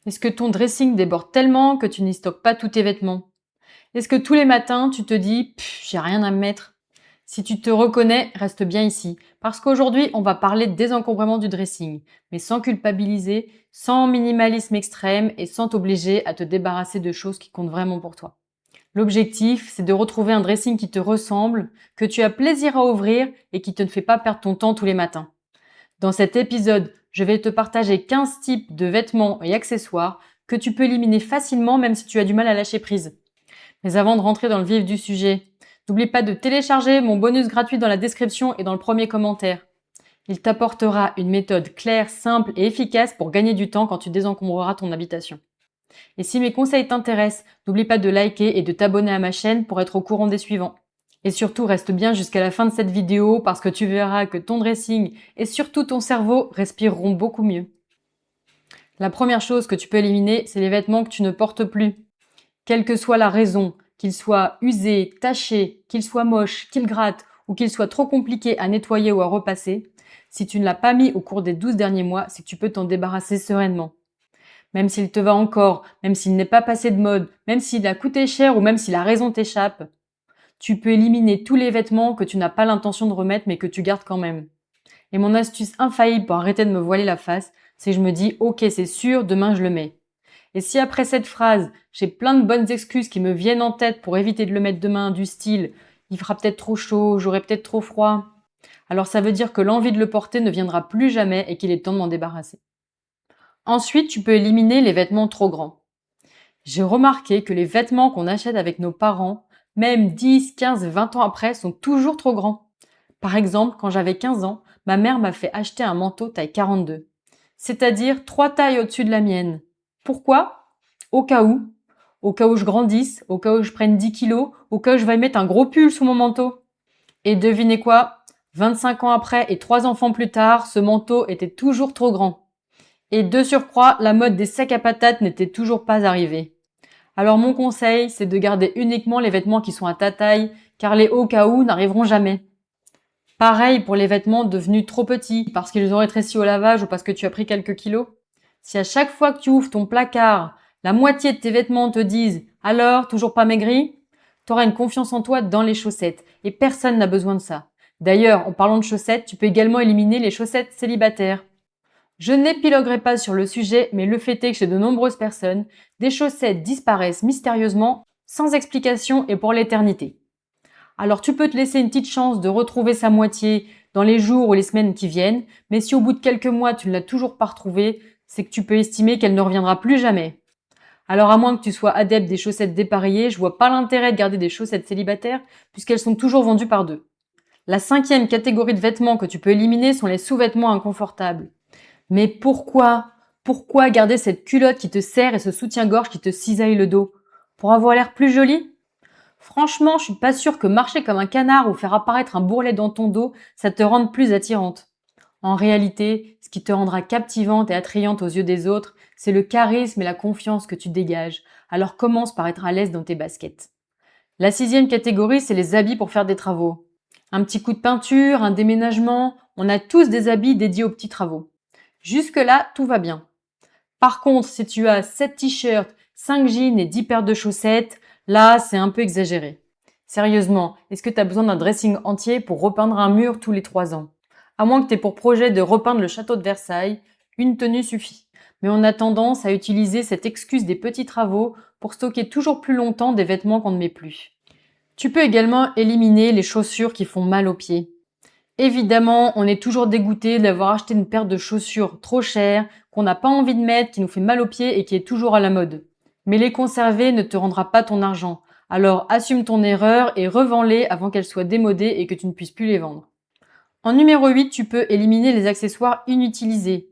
Est-ce que ton dressing déborde tellement que tu n'y stockes pas tous tes vêtements? Est-ce que tous les matins, tu te dis « j'ai rien à me mettre ». Si tu te reconnais, reste bien ici. Parce qu'aujourd'hui, on va parler de désencombrement du dressing, mais sans culpabiliser, sans minimalisme extrême et sans t'obliger à te débarrasser de choses qui comptent vraiment pour toi. L'objectif, c'est de retrouver un dressing qui te ressemble, que tu as plaisir à ouvrir et qui te ne fait pas perdre ton temps tous les matins. Dans cet épisode, je vais te partager 15 types de vêtements et accessoires que tu peux éliminer facilement même si tu as du mal à lâcher prise. Mais avant de rentrer dans le vif du sujet, n'oublie pas de télécharger mon bonus gratuit dans la description et dans le premier commentaire. Il t'apportera une méthode claire, simple et efficace pour gagner du temps quand tu désencombreras ton habitation. Et si mes conseils t'intéressent, n'oublie pas de liker et de t'abonner à ma chaîne pour être au courant des suivants. Et surtout, reste bien jusqu'à la fin de cette vidéo parce que tu verras que ton dressing et surtout ton cerveau respireront beaucoup mieux. La première chose que tu peux éliminer, c'est les vêtements que tu ne portes plus. Quelle que soit la raison, qu'ils soient usés, tachés, qu'ils soient moches, qu'ils grattent ou qu'ils soient trop compliqués à nettoyer ou à repasser, si tu ne l'as pas mis au cours des 12 derniers mois, c'est que tu peux t'en débarrasser sereinement. Même s'il te va encore, même s'il n'est pas passé de mode, même s'il a coûté cher ou même si la raison t'échappe, tu peux éliminer tous les vêtements que tu n'as pas l'intention de remettre mais que tu gardes quand même. Et mon astuce infaillible pour arrêter de me voiler la face, c'est que je me dis « Ok, c'est sûr, demain je le mets ». Et si après cette phrase, j'ai plein de bonnes excuses qui me viennent en tête pour éviter de le mettre demain, du style « il fera peut-être trop chaud, j'aurai peut-être trop froid », alors ça veut dire que l'envie de le porter ne viendra plus jamais et qu'il est temps de m'en débarrasser. Ensuite, tu peux éliminer les vêtements trop grands. J'ai remarqué que les vêtements qu'on achète avec nos parents, même 10, 15, 20 ans après, sont toujours trop grands. Par exemple, quand j'avais 15 ans, ma mère m'a fait acheter un manteau taille 42, c'est-à-dire 3 tailles au-dessus de la mienne. Pourquoi? Au cas où. Au cas où je grandisse, au cas où je prenne 10 kilos, au cas où je vais mettre un gros pull sous mon manteau. Et devinez quoi? 25 ans après et 3 enfants plus tard, ce manteau était toujours trop grand. Et de surcroît, la mode des sacs à patates n'était toujours pas arrivée. Alors mon conseil, c'est de garder uniquement les vêtements qui sont à ta taille, car les au cas où n'arriveront jamais. Pareil pour les vêtements devenus trop petits, parce qu'ils ont rétréci au lavage ou parce que tu as pris quelques kilos. Si à chaque fois que tu ouvres ton placard, la moitié de tes vêtements te disent « Alors, toujours pas maigri ?» t'auras une confiance en toi dans les chaussettes, et personne n'a besoin de ça. D'ailleurs, en parlant de chaussettes, tu peux également éliminer les chaussettes célibataires. Je n'épiloguerai pas sur le sujet, mais le fait est que chez de nombreuses personnes, des chaussettes disparaissent mystérieusement, sans explication et pour l'éternité. Alors tu peux te laisser une petite chance de retrouver sa moitié dans les jours ou les semaines qui viennent, mais si au bout de quelques mois tu ne l'as toujours pas retrouvée, c'est que tu peux estimer qu'elle ne reviendra plus jamais. Alors à moins que tu sois adepte des chaussettes dépareillées, je vois pas l'intérêt de garder des chaussettes célibataires puisqu'elles sont toujours vendues par deux. La 5e catégorie de vêtements que tu peux éliminer sont les sous-vêtements inconfortables. Mais pourquoi? Pourquoi garder cette culotte qui te serre et ce soutien-gorge qui te cisaille le dos? Pour avoir l'air plus jolie? Franchement, je suis pas sûre que marcher comme un canard ou faire apparaître un bourrelet dans ton dos, ça te rende plus attirante. En réalité, ce qui te rendra captivante et attrayante aux yeux des autres, c'est le charisme et la confiance que tu dégages. Alors commence par être à l'aise dans tes baskets. La 6e catégorie, c'est les habits pour faire des travaux. Un petit coup de peinture, un déménagement, on a tous des habits dédiés aux petits travaux. Jusque-là, tout va bien. Par contre, si tu as 7 t-shirts, 5 jeans et 10 paires de chaussettes, là, c'est un peu exagéré. Sérieusement, est-ce que tu as besoin d'un dressing entier pour repeindre un mur tous les 3 ans? À moins que tu aies pour projet de repeindre le château de Versailles, une tenue suffit. Mais on a tendance à utiliser cette excuse des petits travaux pour stocker toujours plus longtemps des vêtements qu'on ne met plus. Tu peux également éliminer les chaussures qui font mal aux pieds. Évidemment, on est toujours dégoûté d'avoir acheté une paire de chaussures trop chères, qu'on n'a pas envie de mettre, qui nous fait mal aux pieds et qui est toujours à la mode. Mais les conserver ne te rendra pas ton argent. Alors assume ton erreur et revends-les avant qu'elles soient démodées et que tu ne puisses plus les vendre. En numéro 8, tu peux éliminer les accessoires inutilisés.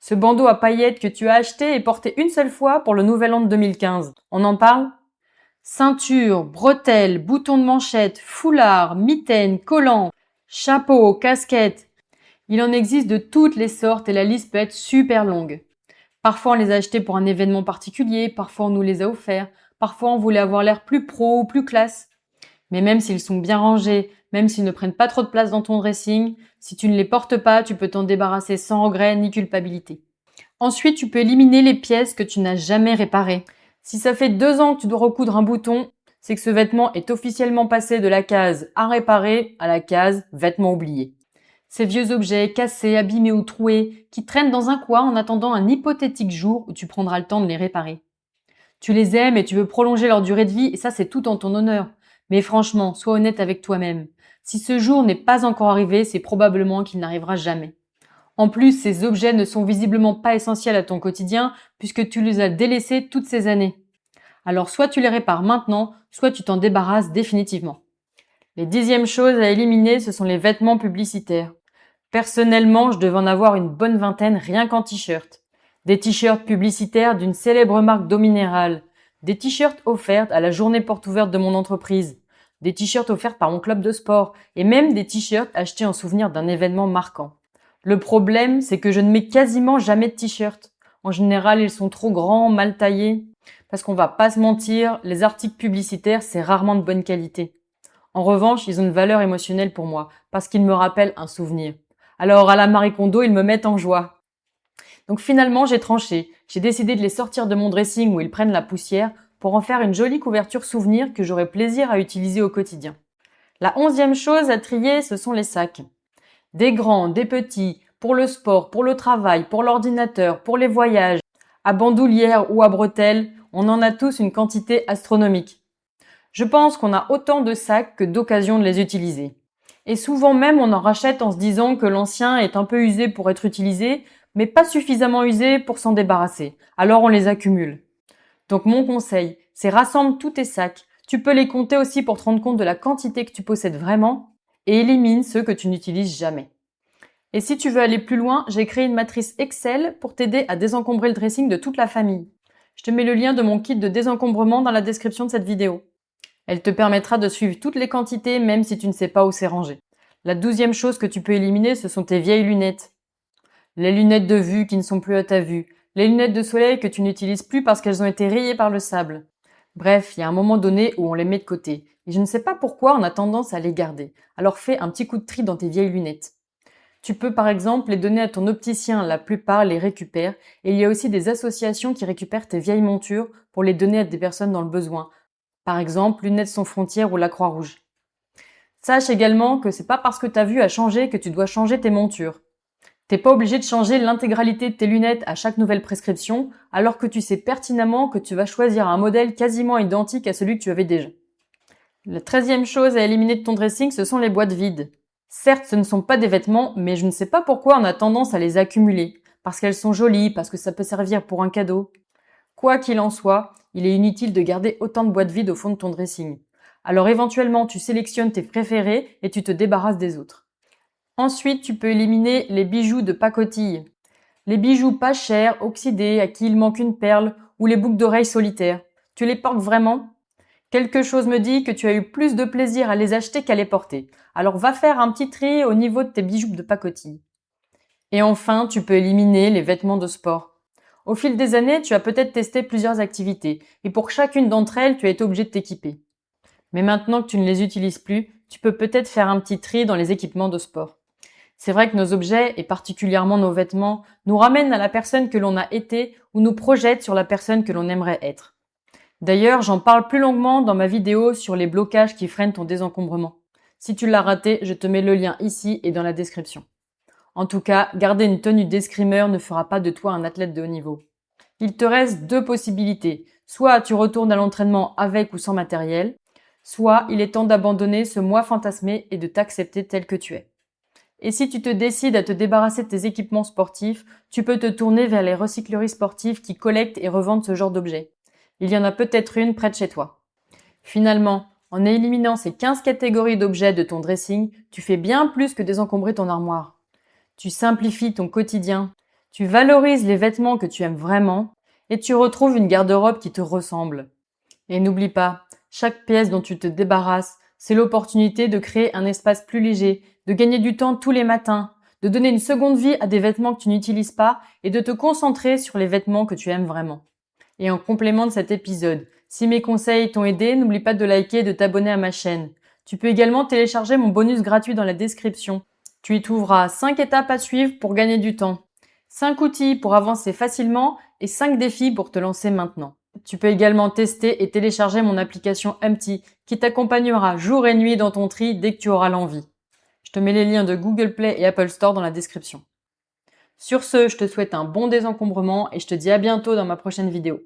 Ce bandeau à paillettes que tu as acheté et porté une seule fois pour le nouvel an de 2015. On en parle? Ceinture, bretelles, boutons de manchette, foulard, mitaines, collants, chapeau, casquette. Il en existe de toutes les sortes et la liste peut être super longue. Parfois on les a achetés pour un événement particulier, parfois on nous les a offerts, parfois on voulait avoir l'air plus pro ou plus classe. Mais même s'ils sont bien rangés, même s'ils ne prennent pas trop de place dans ton dressing, si tu ne les portes pas, tu peux t'en débarrasser sans regret ni culpabilité. Ensuite, tu peux éliminer les pièces que tu n'as jamais réparées. Si ça fait 2 ans que tu dois recoudre un bouton, c'est que ce vêtement est officiellement passé de la case à réparer à la case vêtement oublié. Ces vieux objets cassés, abîmés ou troués qui traînent dans un coin en attendant un hypothétique jour où tu prendras le temps de les réparer. Tu les aimes et tu veux prolonger leur durée de vie et ça c'est tout en ton honneur. Mais franchement, sois honnête avec toi-même. Si ce jour n'est pas encore arrivé, c'est probablement qu'il n'arrivera jamais. En plus, ces objets ne sont visiblement pas essentiels à ton quotidien puisque tu les as délaissés toutes ces années. Alors soit tu les répares maintenant, soit tu t'en débarrasses définitivement. Les 10e choses à éliminer, ce sont les vêtements publicitaires. Personnellement, je devais en avoir une bonne vingtaine rien qu'en t-shirt. Des t-shirts publicitaires d'une célèbre marque d'eau minérale. Des t-shirts offerts à la journée porte ouverte de mon entreprise. Des t-shirts offerts par mon club de sport. Et même des t-shirts achetés en souvenir d'un événement marquant. Le problème, c'est que je ne mets quasiment jamais de t-shirts. En général, ils sont trop grands, mal taillés. Parce qu'on va pas se mentir, les articles publicitaires, c'est rarement de bonne qualité. En revanche, ils ont une valeur émotionnelle pour moi, parce qu'ils me rappellent un souvenir. Alors, à la Marie Kondo, ils me mettent en joie. Donc finalement, j'ai tranché. J'ai décidé de les sortir de mon dressing où ils prennent la poussière pour en faire une jolie couverture souvenir que j'aurai plaisir à utiliser au quotidien. La 11e chose à trier, ce sont les sacs. Des grands, des petits, pour le sport, pour le travail, pour l'ordinateur, pour les voyages, à bandoulière ou à bretelles, on en a tous une quantité astronomique. Je pense qu'on a autant de sacs que d'occasions de les utiliser. Et souvent même, on en rachète en se disant que l'ancien est un peu usé pour être utilisé, mais pas suffisamment usé pour s'en débarrasser. Alors on les accumule. Donc mon conseil, c'est rassemble tous tes sacs. Tu peux les compter aussi pour te rendre compte de la quantité que tu possèdes vraiment et élimine ceux que tu n'utilises jamais. Et si tu veux aller plus loin, j'ai créé une matrice Excel pour t'aider à désencombrer le dressing de toute la famille. Je te mets le lien de mon kit de désencombrement dans la description de cette vidéo. Elle te permettra de suivre toutes les quantités même si tu ne sais pas où c'est rangé. La 12e chose que tu peux éliminer, ce sont tes vieilles lunettes. Les lunettes de vue qui ne sont plus à ta vue. Les lunettes de soleil que tu n'utilises plus parce qu'elles ont été rayées par le sable. Bref, il y a un moment donné où on les met de côté. Et je ne sais pas pourquoi on a tendance à les garder. Alors fais un petit coup de tri dans tes vieilles lunettes. Tu peux par exemple les donner à ton opticien, la plupart les récupèrent. Et il y a aussi des associations qui récupèrent tes vieilles montures pour les donner à des personnes dans le besoin. Par exemple, Lunettes sans frontières ou la Croix-Rouge. Sache également que c'est pas parce que ta vue a changé que tu dois changer tes montures. T'es pas obligé de changer l'intégralité de tes lunettes à chaque nouvelle prescription, alors que tu sais pertinemment que tu vas choisir un modèle quasiment identique à celui que tu avais déjà. La 13e chose à éliminer de ton dressing, ce sont les boîtes vides. Certes, ce ne sont pas des vêtements, mais je ne sais pas pourquoi on a tendance à les accumuler. Parce qu'elles sont jolies, parce que ça peut servir pour un cadeau. Quoi qu'il en soit, il est inutile de garder autant de boîtes vides au fond de ton dressing. Alors éventuellement, tu sélectionnes tes préférés et tu te débarrasses des autres. Ensuite, tu peux éliminer les bijoux de pacotille. Les bijoux pas chers, oxydés, à qui il manque une perle, ou les boucles d'oreilles solitaires. Tu les portes vraiment ? Quelque chose me dit que tu as eu plus de plaisir à les acheter qu'à les porter. Alors va faire un petit tri au niveau de tes bijoux de pacotille. Et enfin, tu peux éliminer les vêtements de sport. Au fil des années, tu as peut-être testé plusieurs activités, et pour chacune d'entre elles, tu as été obligé de t'équiper. Mais maintenant que tu ne les utilises plus, tu peux peut-être faire un petit tri dans les équipements de sport. C'est vrai que nos objets, et particulièrement nos vêtements, nous ramènent à la personne que l'on a été ou nous projettent sur la personne que l'on aimerait être. D'ailleurs, j'en parle plus longuement dans ma vidéo sur les blocages qui freinent ton désencombrement. Si tu l'as raté, je te mets le lien ici et dans la description. En tout cas, garder une tenue d'escrimeur ne fera pas de toi un athlète de haut niveau. Il te reste 2 possibilités. Soit tu retournes à l'entraînement avec ou sans matériel, soit il est temps d'abandonner ce moi fantasmé et de t'accepter tel que tu es. Et si tu te décides à te débarrasser de tes équipements sportifs, tu peux te tourner vers les recycleries sportives qui collectent et revendent ce genre d'objets. Il y en a peut-être une près de chez toi. Finalement, en éliminant ces 15 catégories d'objets de ton dressing, tu fais bien plus que désencombrer ton armoire. Tu simplifies ton quotidien, tu valorises les vêtements que tu aimes vraiment et tu retrouves une garde-robe qui te ressemble. Et n'oublie pas, chaque pièce dont tu te débarrasses, c'est l'opportunité de créer un espace plus léger, de gagner du temps tous les matins, de donner une seconde vie à des vêtements que tu n'utilises pas et de te concentrer sur les vêtements que tu aimes vraiment. Et en complément de cet épisode, si mes conseils t'ont aidé, n'oublie pas de liker et de t'abonner à ma chaîne. Tu peux également télécharger mon bonus gratuit dans la description. Tu y trouveras 5 étapes à suivre pour gagner du temps. 5 outils pour avancer facilement et 5 défis pour te lancer maintenant. Tu peux également tester et télécharger mon application Empty qui t'accompagnera jour et nuit dans ton tri dès que tu auras l'envie. Je te mets les liens de Google Play et Apple Store dans la description. Sur ce, je te souhaite un bon désencombrement et je te dis à bientôt dans ma prochaine vidéo.